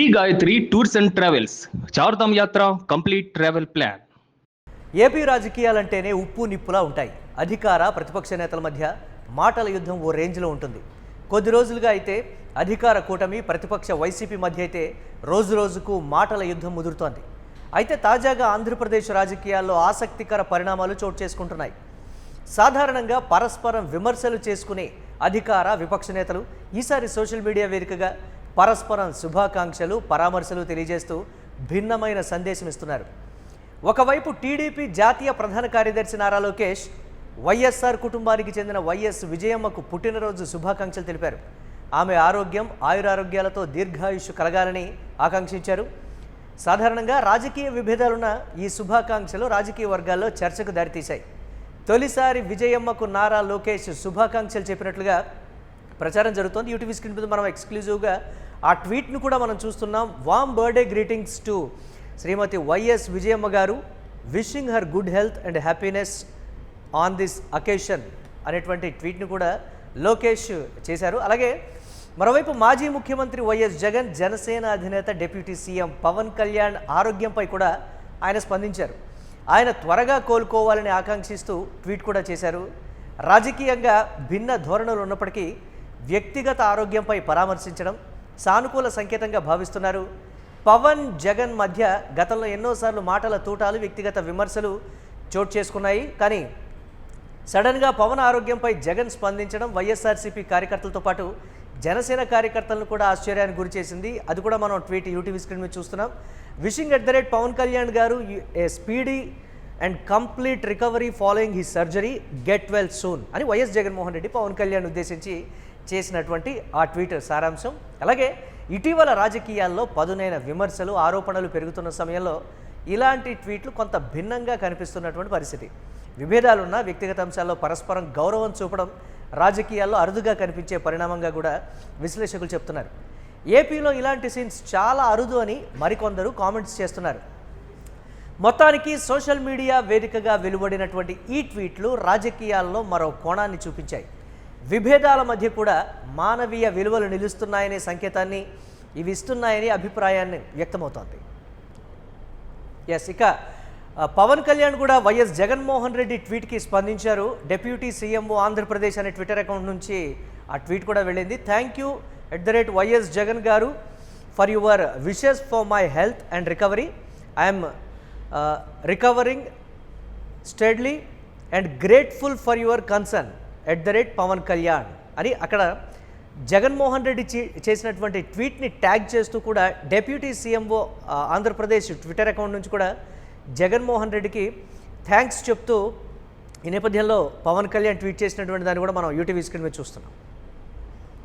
Shri Gayatri tours and travels Chardham Yatra complete travel plan. AP రాజకీయాలంటేనే ఉప్పు నిప్పులా ఉంటాయి. అధికార ప్రతిపక్ష నేతల మధ్య మాటల యుద్ధం ఓ రేంజ్లో ఉంటుంది. కొద్ది రోజులుగా అయితే అధికార కూటమి ప్రతిపక్ష వైసీపీ మధ్య అయితే రోజు రోజుకు మాటల యుద్ధం ముదురుతోంది. అయితే తాజాగా ఆంధ్రప్రదేశ్ రాజకీయాల్లో ఆసక్తికర పరిణామాలు చోటు చేసుకుంటున్నాయి. సాధారణంగా పరస్పరం విమర్శలు చేసుకునే అధికార విపక్ష నేతలు ఈసారి సోషల్ మీడియా వేదికగా పరస్పరం శుభాకాంక్షలు పరామర్శలు తెలియజేస్తూ భిన్నమైన సందేశం ఇస్తున్నారు. ఒకవైపు టీడీపీ జాతీయ ప్రధాన కార్యదర్శి నారా లోకేష్ వైఎస్ఆర్ కుటుంబానికి చెందిన వైఎస్ విజయమ్మకు పుట్టినరోజు శుభాకాంక్షలు తెలిపారు. ఆమె ఆరోగ్యం ఆయురారోగ్యాలతో దీర్ఘాయుష్ కలగాలని ఆకాంక్షించారు. సాధారణంగా రాజకీయ విభేదాలున్న ఈ శుభాకాంక్షలు రాజకీయ వర్గాల్లో చర్చకు దారితీశాయి. తొలిసారి విజయమ్మకు నారా లోకేష్ శుభాకాంక్షలు చెప్పినట్లుగా ప్రచారం జరుగుతోంది. యూటీవీ స్క్రీన్ మీద మనం ఎక్స్క్లూజివ్గా ఆ ట్వీట్ను కూడా మనం చూస్తున్నాం. Warm birthday greetings to Srimathi YS Vijayamma గారు, wishing her good health and happiness on this occasion అనేటువంటి ట్వీట్ను కూడా లోకేష్ చేశారు. అలాగే మరోవైపు మాజీ ముఖ్యమంత్రి వైఎస్ జగన్, జనసేన అధినేత డిప్యూటీ సీఎం పవన్ కళ్యాణ్ ఆరోగ్యంపై కూడా ఆయన స్పందించారు. ఆయన త్వరగా కోలుకోవాలని ఆకాంక్షిస్తూ ట్వీట్ కూడా చేశారు. రాజకీయంగా భిన్న ధోరణులు ఉన్నప్పటికీ వ్యక్తిగత ఆరోగ్యంపై పరామర్శించడం సానుకూల సంకేతంగా భావిస్తున్నారు. పవన్ జగన్ మధ్య గతంలో ఎన్నోసార్లు మాటల తూటాలు, వ్యక్తిగత విమర్శలు చోటు చేసుకున్నాయి. కానీ సడన్గా పవన్ ఆరోగ్యంపై జగన్ స్పందించడం వైఎస్ఆర్సీపీ కార్యకర్తలతో పాటు జనసేన కార్యకర్తలను కూడా ఆశ్చర్యానికి గురి చేసింది. అది కూడా మనం ట్వీట్ యూటీవీ స్క్రీన్ మీద చూస్తున్నాం. విషింగ్ @ పవన్ కళ్యాణ్ గారు a speedy and complete recovery following his surgery, get well soon అని వైఎస్ జగన్మోహన్ రెడ్డి పవన్ కళ్యాణ్ ఉద్దేశించి చేసినటువంటి ఆ ట్వీట్ సారాంశం. అలాగే ఇటీవల రాజకీయాల్లో పదునైన విమర్శలు, ఆరోపణలు పెరుగుతున్న సమయంలో ఇలాంటి ట్వీట్లు కొంత భిన్నంగా కనిపిస్తున్నటువంటి పరిస్థితి. విభేదాలున్న వ్యక్తిగత అంశాల్లో పరస్పరం గౌరవం చూపడం రాజకీయాల్లో అరుదుగా కనిపించే పరిణామంగా కూడా విశ్లేషకులు చెప్తున్నారు. ఏపీలో ఇలాంటి సీన్స్ చాలా అరుదు అని మరికొందరు కామెంట్స్ చేస్తున్నారు. మొత్తానికి సోషల్ మీడియా వేదికగా వెలువడినటువంటి ఈ ట్వీట్లు రాజకీయాల్లో మరో కోణాన్ని చూపించాయి. విభేదాల మధ్య కూడా మానవీయ విలువలు నిలుస్తున్నాయనే సంకేతాన్ని ఇవి ఇస్తున్నాయని అభిప్రాయాన్ని వ్యక్తమవుతోంది. ఇక పవన్ కళ్యాణ్ కూడా వైఎస్ జగన్మోహన్ రెడ్డి ట్వీట్కి స్పందించారు. డిప్యూటీ సీఎం ఆంధ్రప్రదేశ్ అనే ట్విట్టర్ అకౌంట్ నుంచి ఆ ట్వీట్ కూడా వెళ్ళింది. థ్యాంక్ యూ @ వైఎస్ జగన్ గారు for your wishes for my health and recovery. I'm recovering steadily and grateful for your concern @ Pawan Kalyan అని అక్కడ జగన్మోహన్ రెడ్డి చేసినటువంటి ట్వీట్ని ట్యాగ్ చేస్తూ కూడా deputy CMO Andhra Pradesh Twitter account నుంచి కూడా జగన్మోహన్ రెడ్డికి థ్యాంక్స్ చెప్తూ ఈ నేపథ్యంలో పవన్ కళ్యాణ్ ట్వీట్ చేసినటువంటి దాన్ని కూడా మనం యూటీవీ స్క్రీన్ మీద చూస్తున్నాం.